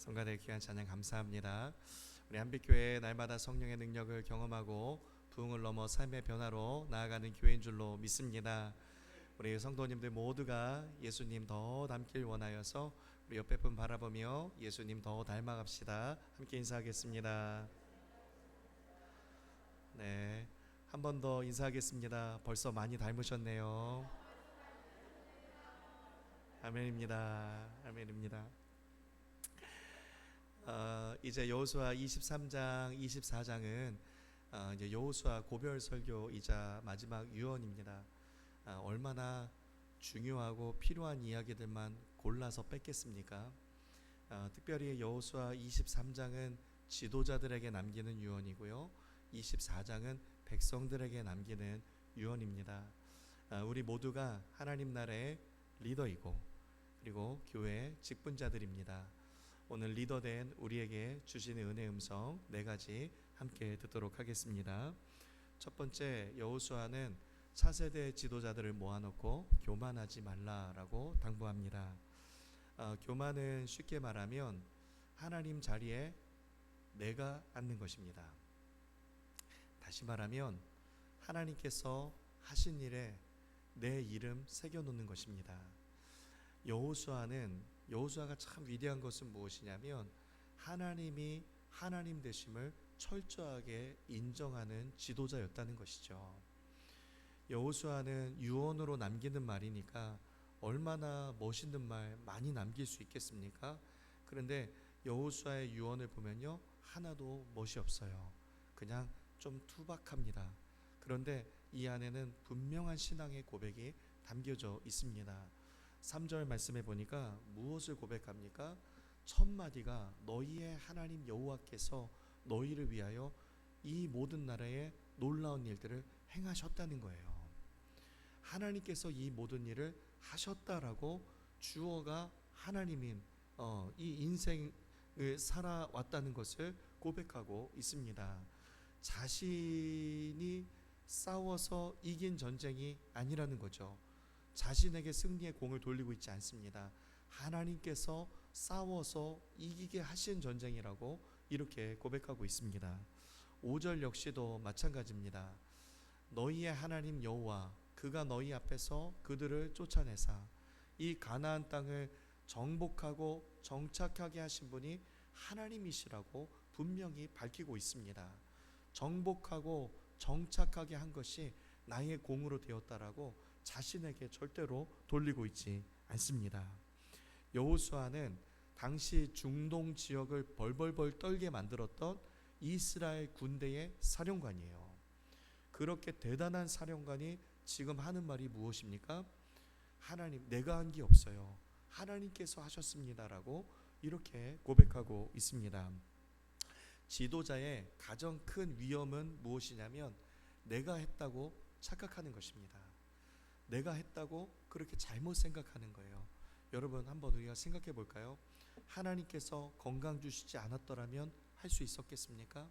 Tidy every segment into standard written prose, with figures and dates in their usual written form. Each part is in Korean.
성가대 귀한 찬양 감사합니다. 우리 한빛교회 날마다 성령의 능력을 경험하고 부흥을 넘어 삶의 변화로 나아가는 교회인 줄로 믿습니다. 우리 성도님들 모두가 예수님 더 닮길 원하여서 우리 옆에 분 바라보며 예수님 더 닮아갑시다. 함께 인사하겠습니다. 네, 한 번 더 인사하겠습니다. 벌써 많이 닮으셨네요. 아멘입니다. 아멘입니다. 이제 여호수아 23장, 24장은 이제 여호수아 고별 설교이자 마지막 유언입니다. 얼마나 중요하고 필요한 이야기들만 골라서 뺐겠습니까? 특별히 여호수아 23장은 지도자들에게 남기는 유언이고요, 24장은 백성들에게 남기는 유언입니다. 우리 모두가 하나님 나라의 리더이고 그리고 교회 직분자들입니다. 오늘 리더된 우리에게 주시는 은혜 음성 4가지 함께 듣도록 하겠습니다. 첫 번째, 여호수아는 차세대 지도자들을 모아놓고 교만하지 말라라고 당부합니다. 교만은 쉽게 말하면 하나님 자리에 내가 앉는 것입니다. 다시 말하면 하나님께서 하신 일에 내 이름 새겨놓는 것입니다. 여호수아가 참 위대한 것은 무엇이냐면 하나님이 하나님 되심을 철저하게 인정하는 지도자였다는 것이죠. 여호수아는 유언으로 남기는 말이니까 얼마나 멋있는 말 많이 남길 수 있겠습니까? 그런데 여호수아의 유언을 보면요, 하나도 멋이 없어요. 그냥 좀 투박합니다. 그런데 이 안에는 분명한 신앙의 고백이 담겨져 있습니다. 3절 말씀해 보니까 무엇을 고백합니까? 첫 마디가 너희의 하나님 여호와께서 너희를 위하여 이 모든 나라의 놀라운 일들을 행하셨다는 거예요. 하나님께서 이 모든 일을 하셨다라고 주어가 하나님인 이 인생을 살아왔다는 것을 고백하고 있습니다. 자신이 싸워서 이긴 전쟁이 아니라는 거죠. 자신에게 승리의 공을 돌리고 있지 않습니다. 하나님께서 싸워서 이기게 하신 전쟁이라고 이렇게 고백하고 있습니다. 5절 역시도 마찬가지입니다. 너희의 하나님 여호와 그가 너희 앞에서 그들을 쫓아내사 이 가나안 땅을 정복하고 정착하게 하신 분이 하나님이시라고 분명히 밝히고 있습니다. 정복하고 정착하게 한 것이 나의 공으로 되었다라고 자신에게 절대로 돌리고 있지 않습니다. 여호수아는 당시 중동 지역을 벌벌벌 떨게 만들었던 이스라엘 군대의 사령관이에요. 그렇게 대단한 사령관이 지금 하는 말이 무엇입니까? 하나님, 내가 한 게 없어요. 하나님께서 하셨습니다라고 이렇게 고백하고 있습니다. 지도자의 가장 큰 위험은 무엇이냐면 내가 했다고 착각하는 것입니다. 내가 했다고 그렇게 잘못 생각하는 거예요. 여러분, 한번 우리가 생각해 볼까요? 하나님께서 건강 주시지 않았더라면 할 수 있었겠습니까?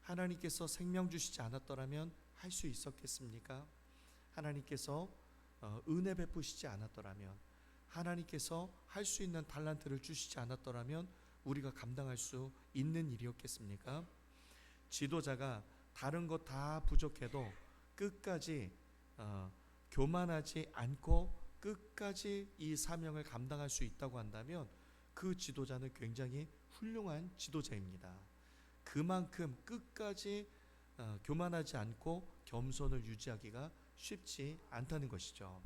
하나님께서 생명 주시지 않았더라면 할 수 있었겠습니까? 하나님께서 은혜 베푸시지 않았더라면, 하나님께서 할 수 있는 달란트를 주시지 않았더라면 우리가 감당할 수 있는 일이었겠습니까? 지도자가 다른 것 다 부족해도 끝까지 교만하지 않고 끝까지 이 사명을 감당할 수 있다고 한다면 그 지도자는 굉장히 훌륭한 지도자입니다. 그만큼 끝까지 교만하지 않고 겸손을 유지하기가 쉽지 않다는 것이죠.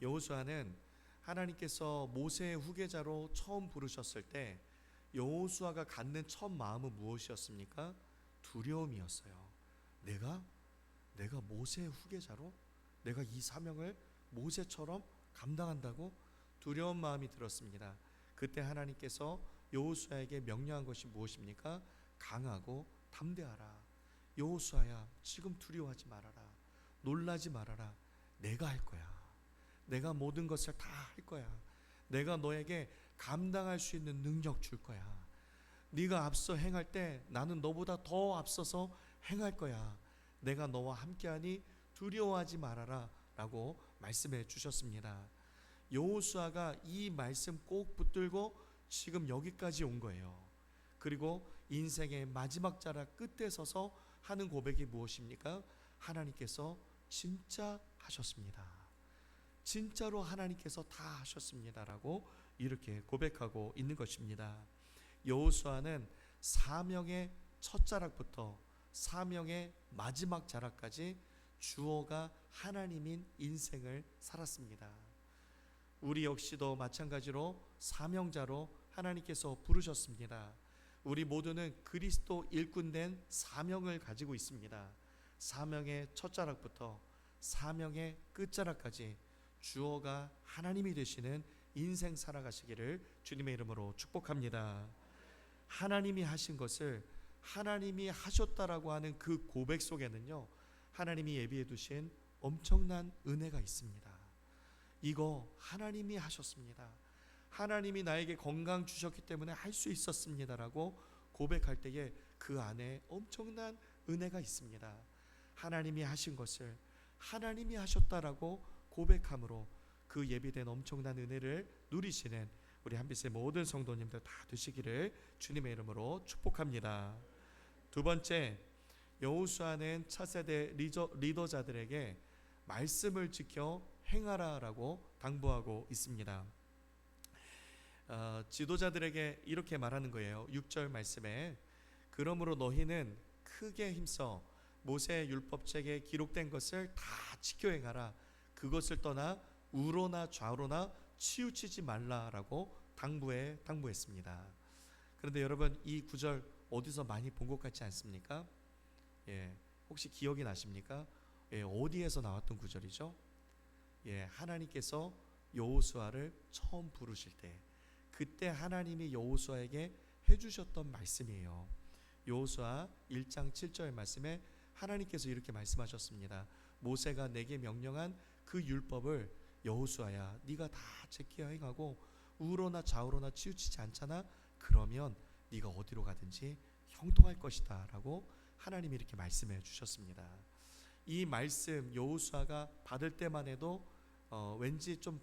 여호수아는 하나님께서 모세의 후계자로 처음 부르셨을 때 여호수아가 갖는 첫 마음은 무엇이었습니까? 두려움이었어요. 내가 모세의 후계자로 내가 이 사명을 모세처럼 감당한다고 두려운 마음이 들었습니다. 그때 하나님께서 여호수아에게 명령한 것이 무엇입니까? 강하고 담대하라. 여호수아야, 지금 두려워하지 말아라. 놀라지 말아라. 내가 할 거야. 내가 모든 것을 다 할 거야. 내가 너에게 감당할 수 있는 능력 줄 거야. 네가 앞서 행할 때 나는 너보다 더 앞서서 행할 거야. 내가 너와 함께하니 두려워하지 말아라 라고 말씀해 주셨습니다. 여호수아가 이 말씀 꼭 붙들고 지금 여기까지 온 거예요. 그리고 인생의 마지막 자락 끝에 서서 하는 고백이 무엇입니까? 하나님께서 진짜 하셨습니다. 진짜로 하나님께서 다 하셨습니다라고 이렇게 고백하고 있는 것입니다. 여호수아는 사명의 첫 자락부터 사명의 마지막 자락까지 주어가 하나님인 인생을 살았습니다. 우리 역시도 마찬가지로 사명자로 하나님께서 부르셨습니다. 우리 모두는 그리스도 일꾼된 사명을 가지고 있습니다. 사명의 첫 자락부터 사명의 끝자락까지 주어가 하나님이 되시는 인생 살아가시기를 주님의 이름으로 축복합니다. 하나님이 하신 것을 하나님이 하셨다라고 하는 그 고백 속에는요, 하나님이 예비해 두신 엄청난 은혜가 있습니다. 이거 하나님이 하셨습니다. 하나님이 나에게 건강 주셨기 때문에 할 수 있었습니다라고 고백할 때에 그 안에 엄청난 은혜가 있습니다. 하나님이 하신 것을 하나님이 하셨다라고 고백함으로 그 예비된 엄청난 은혜를 누리시는 우리 한빛의 모든 성도님들 다 되시기를 주님의 이름으로 축복합니다. 두 번째, 여호수아는 차세대 리더자들에게 말씀을 지켜 행하라라고 당부하고 있습니다. 지도자들에게 이렇게 말하는 거예요. 6절 말씀에 그러므로 너희는 크게 힘써 모세의 율법책에 기록된 것을 다 지켜 행하라. 그것을 떠나 우로나 좌로나 치우치지 말라라고 당부했습니다. 그런데 여러분, 이 구절 어디서 많이 본 것 같지 않습니까? 혹시 기억이 나십니까? 어디에서 나왔던 구절이죠? 하나님께서 여호수아를 처음 부르실 때, 그때 하나님이 여호수아에게 해주셨던 말씀이에요. 여호수아 1장 7절 말씀에 하나님께서 이렇게 말씀하셨습니다. 모세가 내게 명령한 그 율법을 여호수아야, 네가 다 지켜 행하고 우로나 좌우로나 치우치지 않잖아. 그러면 네가 어디로 가든지 형통할 것이다 라고 하나님이 이렇게 말씀해 주셨습니다. 이 말씀 여호수아가 받을 때만 해도 왠지 좀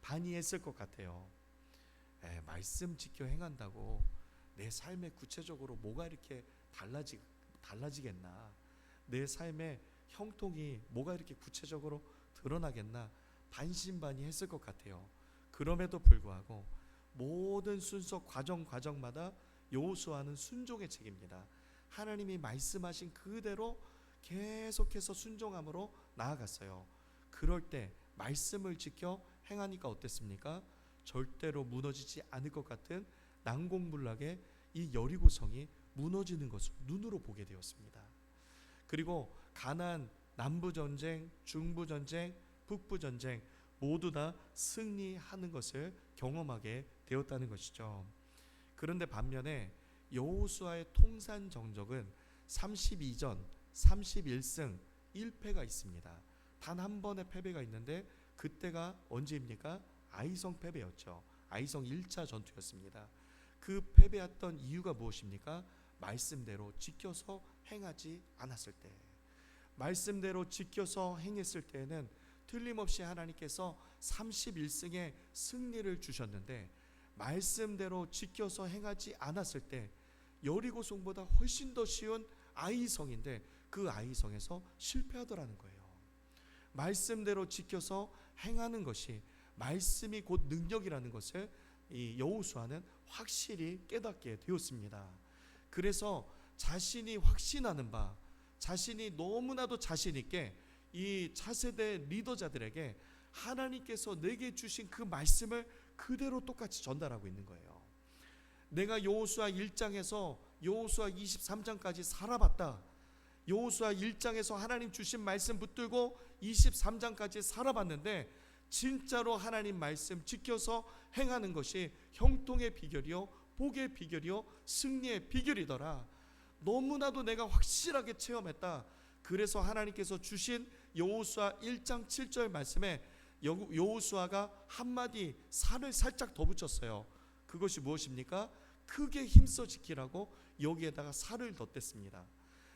반의했을 것 같아요. 말씀 지켜 행한다고 내 삶에 구체적으로 뭐가 이렇게 달라지겠나, 내 삶의 형통이 뭐가 이렇게 구체적으로 드러나겠나, 반신반의했을 것 같아요. 그럼에도 불구하고 모든 순서 과정마다 여호수아는 순종의 책입니다. 하나님이 말씀하신 그대로 계속해서 순종함으로 나아갔어요. 그럴 때 말씀을 지켜 행하니까 어땠습니까? 절대로 무너지지 않을 것 같은 난공불락의 이 여리고성이 무너지는 것을 눈으로 보게 되었습니다. 그리고 가나안 남부전쟁, 중부전쟁, 북부전쟁 모두 다 승리하는 것을 경험하게 되었다는 것이죠. 그런데 반면에 여호수아의 통산 정적은 32전 31승 1패가 있습니다. 단 한 번의 패배가 있는데 그때가 언제입니까? 아이성 패배였죠. 아이성 1차 전투였습니다. 그 패배했던 이유가 무엇입니까? 말씀대로 지켜서 행하지 않았을 때. 말씀대로 지켜서 행했을 때에는 틀림없이 하나님께서 31승의 승리를 주셨는데, 말씀대로 지켜서 행하지 않았을 때 여리고성보다 훨씬 더 쉬운 아이성인데 그 아이성에서 실패하더라는 거예요. 말씀대로 지켜서 행하는 것이, 말씀이 곧 능력이라는 것을 이 여호수아는 확실히 깨닫게 되었습니다. 그래서 자신이 확신하는 바, 자신이 너무나도 자신 있게 이 차세대 리더자들에게 하나님께서 내게 주신 그 말씀을 그대로 똑같이 전달하고 있는 거예요. 내가 여호수아 1장에서 여호수아 23장까지 살아봤다. 여호수아 1장에서 하나님 주신 말씀 붙들고 23장까지 살아봤는데 진짜로 하나님 말씀 지켜서 행하는 것이 형통의 비결이요, 복의 비결이요, 승리의 비결이더라. 너무나도 내가 확실하게 체험했다. 그래서 하나님께서 주신 여호수아 1장 7절 말씀에 여호수아가 한마디 살을 살짝 더 붙였어요. 그것이 무엇입니까? 크게 힘써 지키라고 여기에다가 살을 덧댔습니다.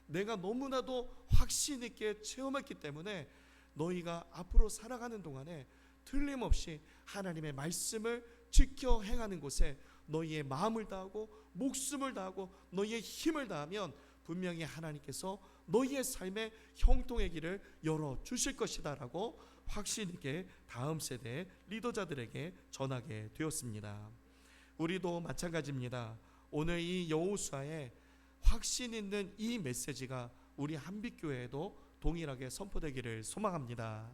내가 너무나도 확신 있게 체험했기 때문에 너희가 앞으로 살아가는 동안에 틀림없이 하나님의 말씀을 지켜 행하는 곳에 너희의 마음을 다하고 목숨을 다하고 너희의 힘을 다하면 분명히 하나님께서 너희의 삶의 형통의 길을 열어주실 것이다 라고 확신 있게 다음 세대 리더자들에게 전하게 되었습니다. 우리도 마찬가지입니다. 오늘 이 여호수아의 확신 있는 이 메시지가 우리 한빛교회에도 동일하게 선포되기를 소망합니다.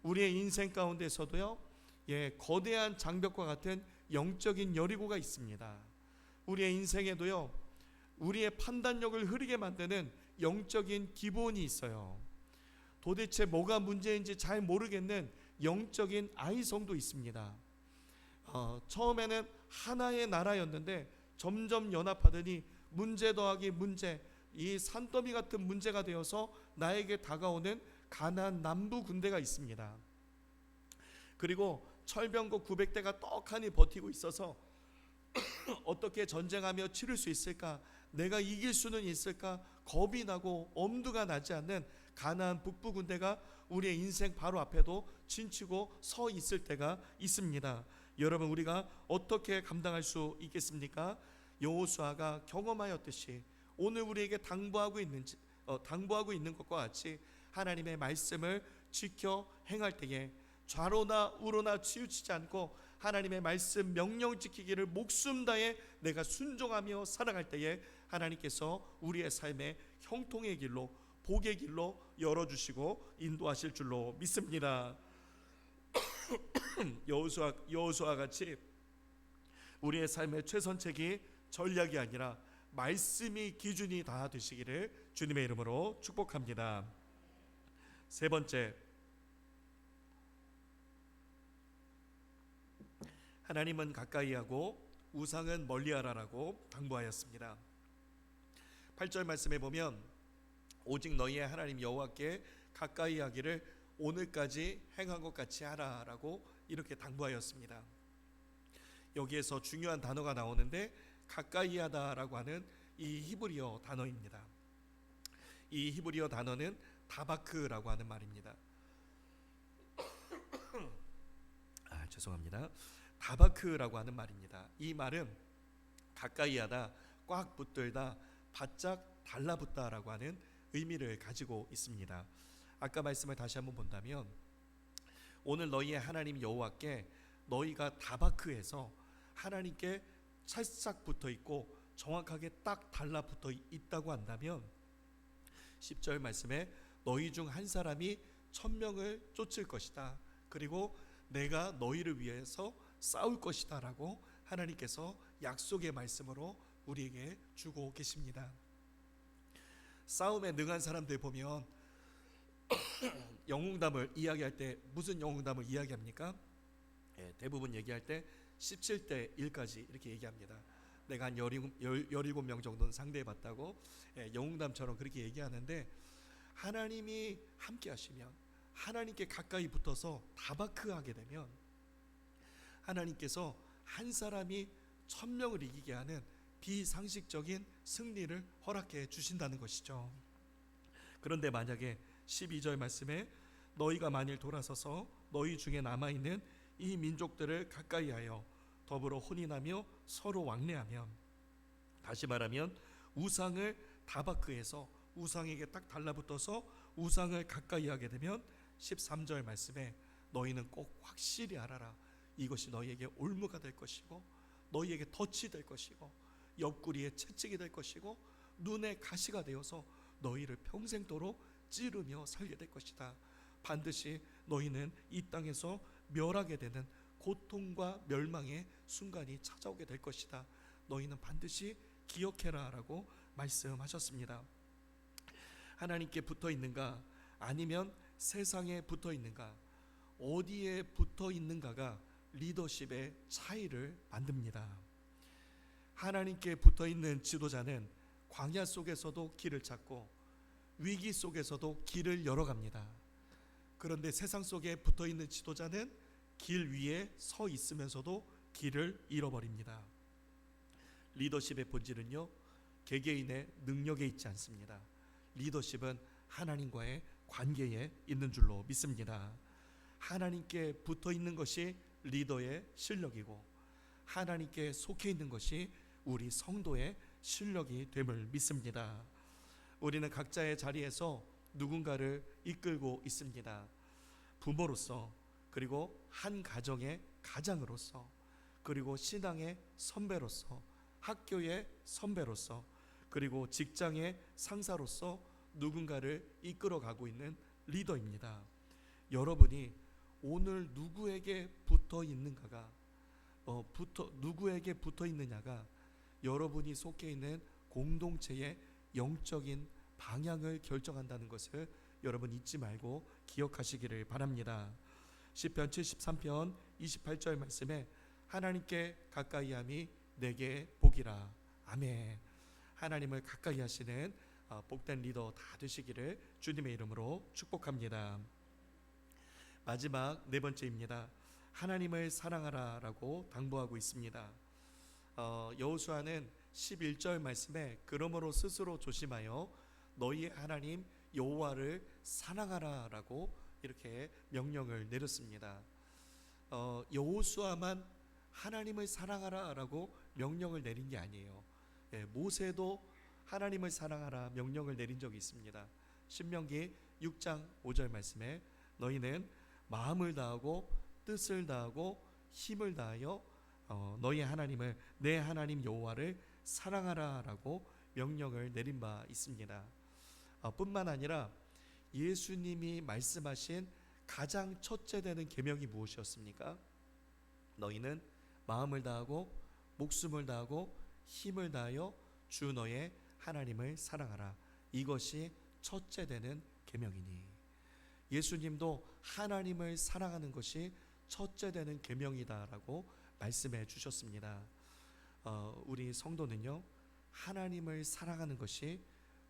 우리의 인생 가운데서도요, 거대한 장벽과 같은 영적인 여리고가 있습니다. 우리의 인생에도요, 우리의 판단력을 흐리게 만드는 영적인 기본이 있어요. 도대체 뭐가 문제인지 잘 모르겠는 영적인 아이성도 있습니다. 처음에는 하나의 나라였는데 점점 연합하더니 문제 더하기 문제, 이 산더미 같은 문제가 되어서 나에게 다가오는 가나안 남부 군대가 있습니다. 그리고 철병거 900대가 떡하니 버티고 있어서 어떻게 전쟁하며 치를 수 있을까, 내가 이길 수는 있을까 겁이 나고 엄두가 나지 않는 가나안 북부 군대가 우리의 인생 바로 앞에도 진치고 서 있을 때가 있습니다. 여러분, 우리가 어떻게 감당할 수 있겠습니까? 여호수아가 경험하였듯이 오늘 우리에게 당부하고 있는 것과 같이 하나님의 말씀을 지켜 행할 때에 좌로나 우로나 치우치지 않고 하나님의 말씀 명령 지키기를 목숨 다해 내가 순종하며 살아갈 때에 하나님께서 우리의 삶의 형통의 길로, 복의 길로 열어주시고 인도하실 줄로 믿습니다. 여호수아 같이 우리의 삶의 최선책이 전략이 아니라 말씀이 기준이 다 되시기를 주님의 이름으로 축복합니다. 세 번째, 하나님은 가까이 하고 우상은 멀리하라라고 당부하였습니다. 8절 말씀에 보면 오직 너희의 하나님 여호와께 가까이 하기를 오늘까지 행한 것 같이 하라라고 이렇게 당부하였습니다. 여기에서 중요한 단어가 나오는데 가까이 하다라고 하는 이 히브리어 단어입니다. 이 히브리어 단어는 다바크라고 하는 말입니다. 죄송합니다. 다바크라고 하는 말입니다. 이 말은 가까이 하다, 꽉 붙들다, 바짝 달라붙다라고 하는 의미를 가지고 있습니다. 아까 말씀을 다시 한번 본다면 오늘 너희의 하나님 여호와께 너희가 다바크해서 하나님께 찰싹 붙어 있고 정확하게 딱 달라붙어 있다고 한다면 10절 말씀에 너희 중 한 사람이 1000명을 쫓을 것이다. 그리고 내가 너희를 위해서 싸울 것이다 라고 하나님께서 약속의 말씀으로 우리에게 주고 계십니다. 싸움에 능한 사람들 보면 영웅담을 이야기할 때 무슨 영웅담을 이야기합니까? 대부분 얘기할 때 17대 1까지 이렇게 얘기합니다. 내가 한 17명 정도는 상대해봤다고 영웅담처럼 그렇게 얘기하는데, 하나님이 함께 하시면, 하나님께 가까이 붙어서 다바크하게 되면 하나님께서 한 사람이 1000명을 이기게 하는 비상식적인 승리를 허락해 주신다는 것이죠. 그런데 만약에 12절 말씀에 너희가 만일 돌아서서 너희 중에 남아있는 이 민족들을 가까이하여 더불어 혼인하며 서로 왕래하면, 다시 말하면 우상을 다바크해서 우상에게 딱 달라붙어서 우상을 가까이하게 되면 13절 말씀에 너희는 꼭 확실히 알아라. 이것이 너희에게 올무가 될 것이고 너희에게 덫이 될 것이고 옆구리에 채찍이 될 것이고 눈에 가시가 되어서 너희를 평생도록 찌르며 살게 될 것이다. 반드시 너희는 이 땅에서 멸하게 되는 고통과 멸망의 순간이 찾아오게 될 것이다. 너희는 반드시 기억해라 라고 말씀하셨습니다. 하나님께 붙어 있는가 아니면 세상에 붙어 있는가, 어디에 붙어 있는가가 리더십의 차이를 만듭니다. 하나님께 붙어 있는 지도자는 광야 속에서도 길을 찾고 위기 속에서도 길을 열어갑니다. 그런데 세상 속에 붙어 있는 지도자는 길 위에 서 있으면서도 길을 잃어버립니다. 리더십의 본질은요, 개개인의 능력에 있지 않습니다. 리더십은 하나님과의 관계에 있는 줄로 믿습니다. 하나님께 붙어 있는 것이 리더의 실력이고 하나님께 속해 있는 것이 우리 성도의 실력이 됨을 믿습니다. 우리는 각자의 자리에서 누군가를 이끌고 있습니다. 부모로서, 그리고 한 가정의 가장으로서, 그리고 신앙의 선배로서, 학교의 선배로서, 그리고 직장의 상사로서 누군가를 이끌어가고 있는 리더입니다. 여러분이 오늘 누구에게 붙어 있는가가 누구에게 붙어 있느냐가 여러분이 속해 있는 공동체의 영적인 방향을 결정한다는 것을 여러분 잊지 말고 기억하시기를 바랍니다. 시편 73편 28절 말씀에 하나님께 가까이함이 내게 복이라. 아멘. 하나님을 가까이 하시는 복된 리더 다 되시기를 주님의 이름으로 축복합니다. 마지막 네 번째입니다. 하나님을 사랑하라 라고 당부하고 있습니다. 여호수아는 11절 말씀에 그러므로 스스로 조심하여 너희의 하나님 여호와를 사랑하라 라고 이렇게 명령을 내렸습니다. 여호수아만 하나님을 사랑하라 라고 명령을 내린 게 아니에요. 모세도 하나님을 사랑하라 명령을 내린 적이 있습니다. 신명기 6장 5절 말씀에 너희는 마음을 다하고 뜻을 다하고 힘을 다하여 너희 하나님을 내 하나님 여호와를 사랑하라 라고 명령을 내린 바 있습니다. 뿐만 아니라 예수님이 말씀하신 가장 첫째 되는 계명이 무엇이었습니까? 너희는 마음을 다하고 목숨을 다하고 힘을 다하여 주 너의 하나님을 사랑하라. 이것이 첫째 되는 계명이니 예수님도 하나님을 사랑하는 것이 첫째 되는 계명이다라고 말씀해 주셨습니다. 우리 성도는요, 하나님을 사랑하는 것이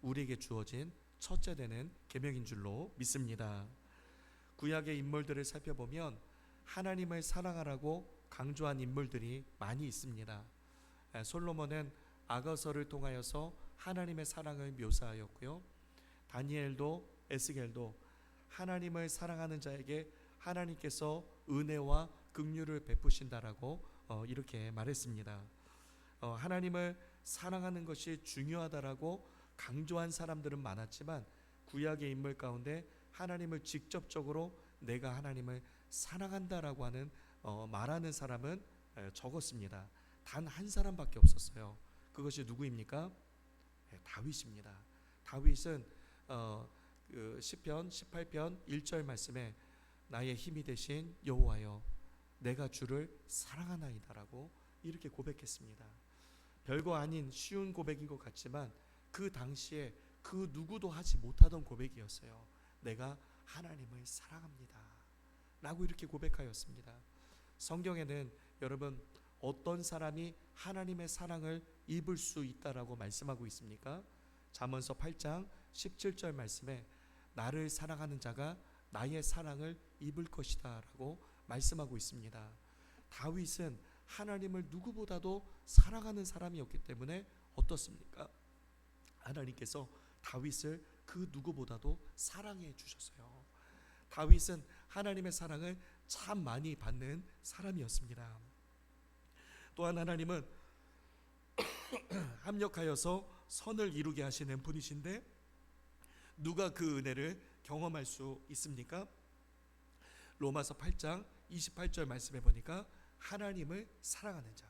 우리에게 주어진 첫째 되는 계명인 줄로 믿습니다. 구약의 인물들을 살펴보면 하나님을 사랑하라고 강조한 인물들이 많이 있습니다. 솔로몬은 아가서를 통하여서 하나님의 사랑을 묘사하였고요. 다니엘도 에스겔도 하나님을 사랑하는 자에게 하나님께서 은혜와 긍휼을 베푸신다라고 이렇게 말했습니다. 하나님을 사랑하는 것이 중요하다라고 강조한 사람들은 많았지만 구약의 인물 가운데 하나님을 직접적으로 내가 하나님을 사랑한다라고 하는 말하는 사람은 적었습니다. 단 한 사람밖에 없었어요. 그것이 누구입니까? 다윗입니다. 다윗은 시편 18편 1절 말씀에 나의 힘이 되신 여호와여 내가 주를 사랑하나이다라고 이렇게 고백했습니다. 별거 아닌 쉬운 고백인 것 같지만 그 당시에 그 누구도 하지 못하던 고백이었어요. 내가 하나님을 사랑합니다 라고 이렇게 고백하였습니다. 성경에는 여러분 어떤 사람이 하나님의 사랑을 입을 수 있다라고 말씀하고 있습니까? 잠언서 8장 17절 말씀에 나를 사랑하는 자가 나의 사랑을 입을 것이다 라고 말씀하고 있습니다. 다윗은 하나님을 누구보다도 사랑하는 사람이었기 때문에 어떻습니까? 하나님께서 다윗을 그 누구보다도 사랑해 주셨어요. 다윗은 하나님의 사랑을 참 많이 받는 사람이었습니다. 또한 하나님은 합력하여서 선을 이루게 하시는 분이신데 누가 그 은혜를 경험할 수 있습니까? 로마서 8장 28절 말씀해 보니까 하나님을 사랑하는 자,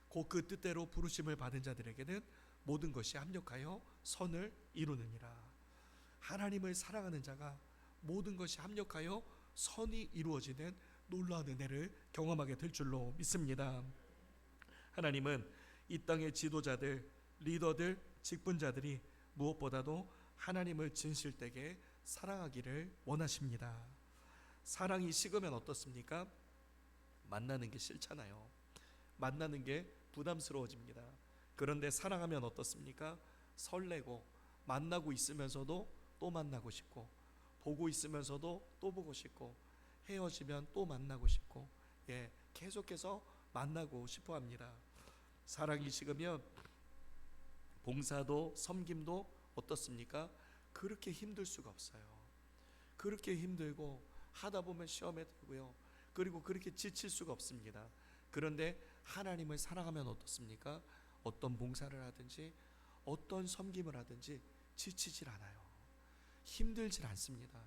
곧 그 뜻대로 부르심을 받은 자들에게는 모든 것이 합력하여 선을 이루느니라. 하나님을 사랑하는 자가 모든 것이 합력하여 선이 이루어지는 놀라운 은혜를 경험하게 될 줄로 믿습니다. 하나님은 이 땅의 지도자들, 리더들, 직분자들이 무엇보다도 하나님을 진실되게 사랑하기를 원하십니다. 사랑이 식으면 어떻습니까? 만나는 게 싫잖아요. 만나는 게 부담스러워집니다. 그런데 사랑하면 어떻습니까? 설레고 만나고 있으면서도 또 만나고 싶고 보고 있으면서도 또 보고 싶고 헤어지면 또 만나고 싶고 계속해서 만나고 싶어 합니다. 사랑이 식으면 봉사도 섬김도 어떻습니까? 그렇게 힘들 수가 없어요. 그렇게 힘들고 하다 보면 시험에 들고요. 그리고 그렇게 지칠 수가 없습니다. 그런데 하나님을 사랑하면 어떻습니까? 어떤 봉사를 하든지 어떤 섬김을 하든지 지치질 않아요. 힘들질 않습니다.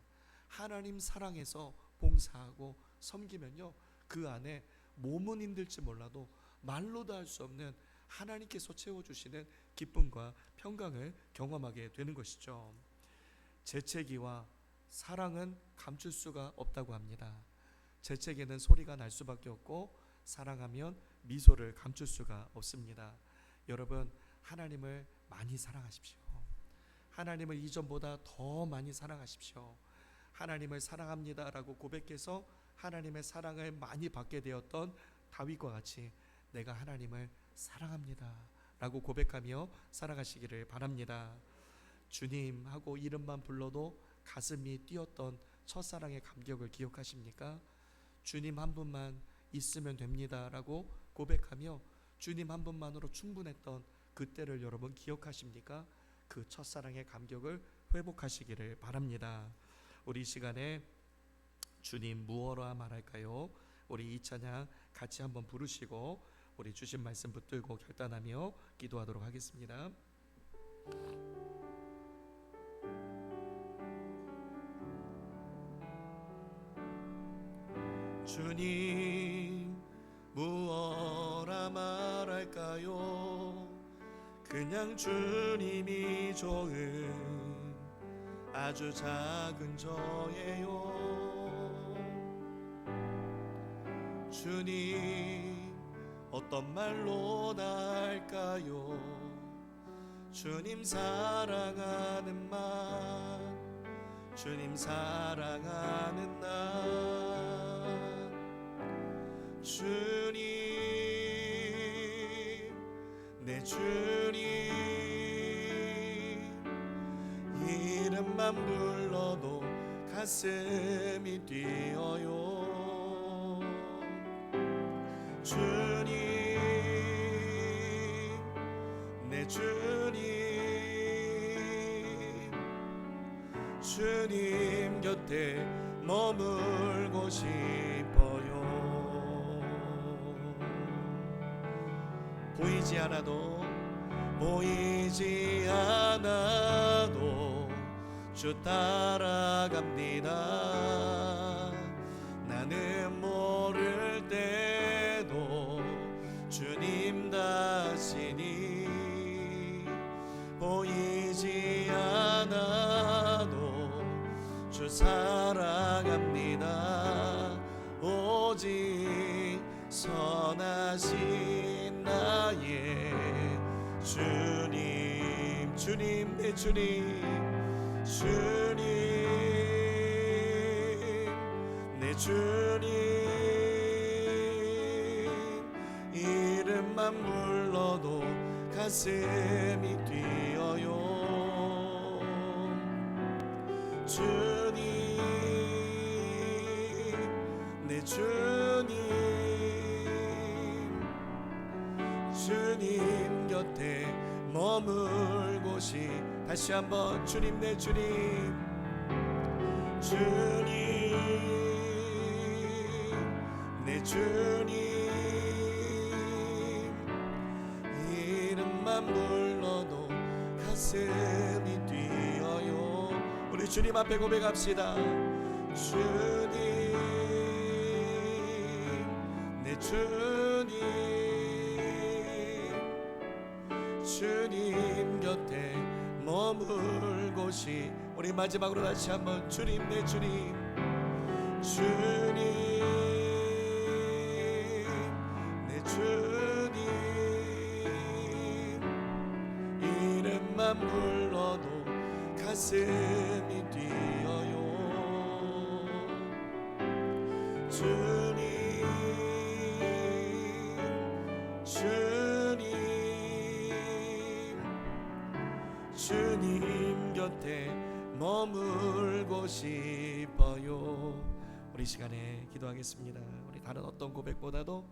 하나님 사랑해서 봉사하고 섬기면요, 그 안에 몸은 힘들지 몰라도 말로도 할 수 없는 하나님께서 채워주시는 기쁨과 평강을 경험하게 되는 것이죠. 재채기와 사랑은 감출 수가 없다고 합니다. 재채기는 소리가 날 수밖에 없고 사랑하면 미소를 감출 수가 없습니다. 여러분, 하나님을 많이 사랑하십시오. 하나님을 이전보다 더 많이 사랑하십시오. 하나님을 사랑합니다라고 고백해서 하나님의 사랑을 많이 받게 되었던 다윗과 같이 내가 하나님을 사랑합니다라고 고백하며 살아가시기를 바랍니다. 주님하고 이름만 불러도 가슴이 뛰었던 첫사랑의 감격을 기억하십니까? 주님 한 분만 있으면 됩니다라고 고백하며 주님 한 분만으로 충분했던 그때를 여러분 기억하십니까? 그 첫사랑의 감격을 회복하시기를 바랍니다. 우리 이 시간에 주님 무엇라 말할까요? 우리 이 찬양 같이 한번 부르시고 우리 주신 말씀 붙들고 결단하며 기도하도록 하겠습니다. 주님 무엇라 말할까요? 그냥 주님이 좋은 아주 작은 저예요. 주님 어떤 말로 나 할까요? 주님 사랑하는 말, 주님 사랑하는 날, 주님 내 주님 이름만 불러도 가슴이 뛰어요. 주님 내 주님 주님 곁에 머물고 싶어요. 보이지 않아도 보이지 않아도 주 따라갑니다. 나는 모를 때도 주님 다시니 보이지 않아도 주 사랑합니다. 오직 선하신 나의 주님, 주님 내 주님, 주님 내 주님 이름만 불러도 가슴이 뛰어요. 주님 내 주님 주님 곁에 머물고 다시 한번 주님 내 주님 주님 내 주님 이름만 불러도 가슴이 뛰어요. 우리 주님 앞에 고백합시다. 주님 내 주님 주님 곁에 머물고 우리 마지막으로 다시 한번 주님 내 주님 주님 내 주님 이름만 불러도 가슴이 뛰어요. 주님 주님 주님 곁에 머물고 싶어요. 우리 시간에 기도하겠습니다. 우리 다른 어떤 고백보다도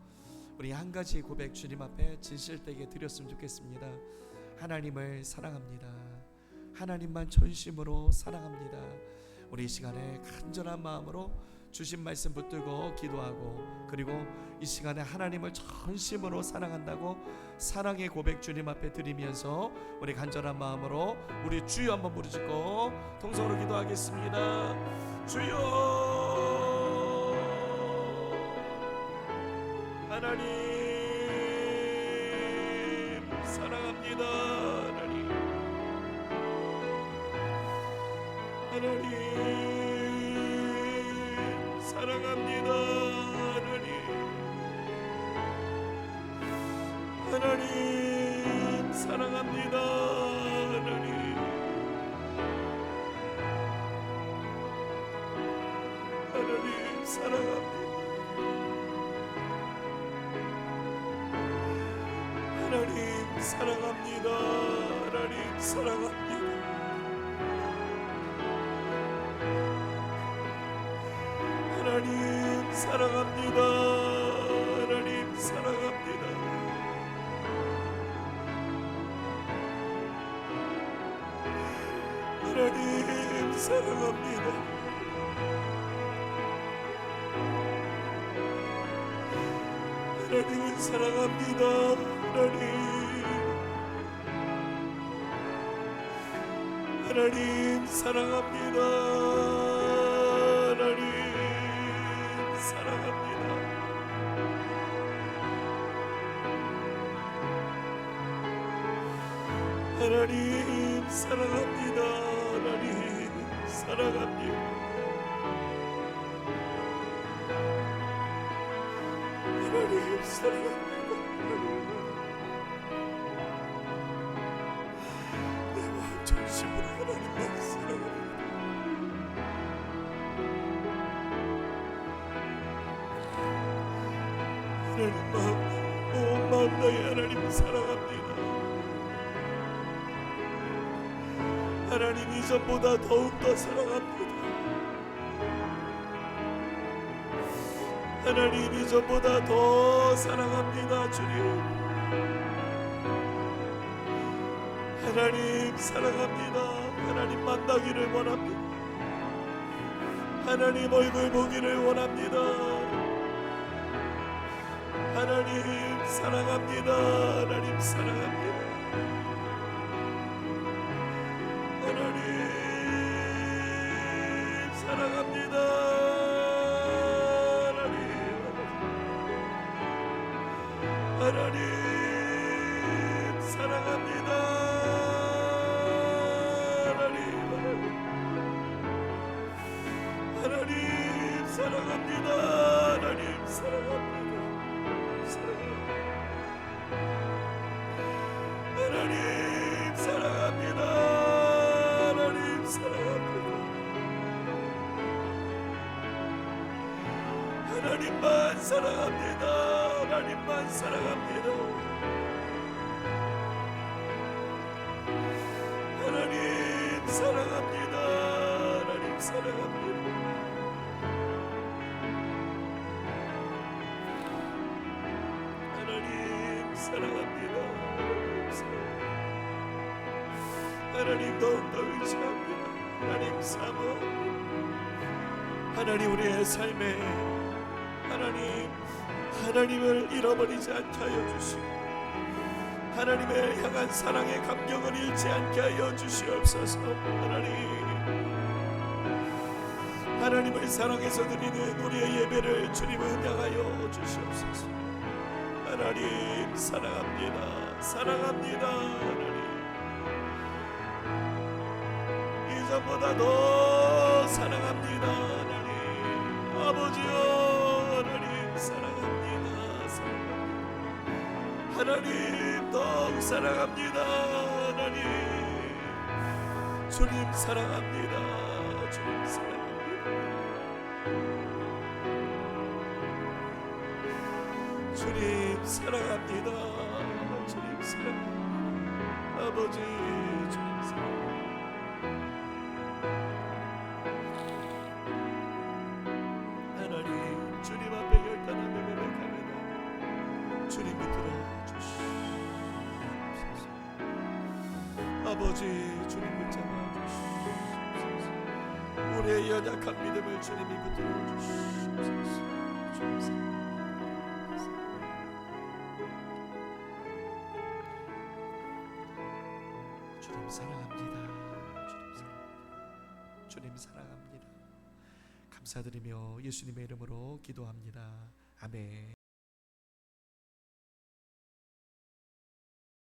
우리 한 가지 고백 주님 앞에 진실되게 드렸으면 좋겠습니다. 하나님을 사랑합니다. 하나님만 전심으로 사랑합니다. 우리 시간에 간절한 마음으로 주신 말씀 붙들고 기도하고, 그리고 이 시간에 하나님을 전심으로 사랑한다고 사랑의 고백 주님 앞에 드리면서 우리 간절한 마음으로 우리 주여 한번 부르짖고 통성으로 기도하겠습니다. 주여 하나님 사랑합니다. 하나님 사랑합니다. 하나님 사랑합니다. 하나님 사랑합니다. 하나님 사랑합니다. 하나님 사랑합니다. 하나님 사랑합니다. 하나님 사랑합니다. 하나님 사랑합니다. 하나님 사랑합니다. 하나님 사랑합니다. 하나님 사랑합니다. 하나님 사랑합니다. 하나님 사랑합니다. 하나님 사랑합니다. 내 마음 전심으로 하나님만 사랑합니다. 하나님 마음, 온 마음 다해 하나님 사랑합니다. 하나님 이전보다 더욱더 사랑합니다. 하나님 이전보다 더 사랑합니다. 주님 하나님 사랑합니다. 하나님 만나기를 원합니다. 하나님 얼굴 보기를 원합니다. 하나님 사랑합니다. 하나님 사랑합니다. 하나님 사랑합니다. 하나님 사랑합니다. 하나님 사랑합니다. 하나님 사랑합니다. 하나님 사랑합니다. 하나님 사랑합니다. 하나님만 사랑합니다. 하나님만 사랑합니다. 하나님 사랑합니다. 하나님 사랑합니다. 하나님 사랑합니다. 하나님 더욱더 의지합니다. 하나님 사모합니다. 하나님 우리의 삶에 하나님을 잃어버리지 않게 하여 주시고, 하나님을 향한 사랑의 감격을 잃지 않게 하여 주시옵소서. 하나님을 사랑해서 드리는 우리의 예배를 주님 응답하여 주시옵소서. 하나님 사랑합니다. 사랑합니다. 하나님 이전보다 더 사랑합니다. 하나님 아버지여, 하나님 사랑합니다. 사랑합니다. 하나님 더욱 사랑합니다. 하나님 주님 사랑합니다. 주님 사랑합니다. 주님 사랑합니다. 주님 사랑합니다. 아버지 주님 사랑합니다. 하나님 주님 앞에 결단하며 고백합니다. 주님 붙들어 주시옵소서. 아버지 주님 붙잡아 주시옵소서. 우리의 연약한 믿음을 주님이 붙들어 주시옵소서. 주님 사랑합니다. 주님 사랑합니다. 감사드리며 예수님의 이름으로 기도합니다. 아멘.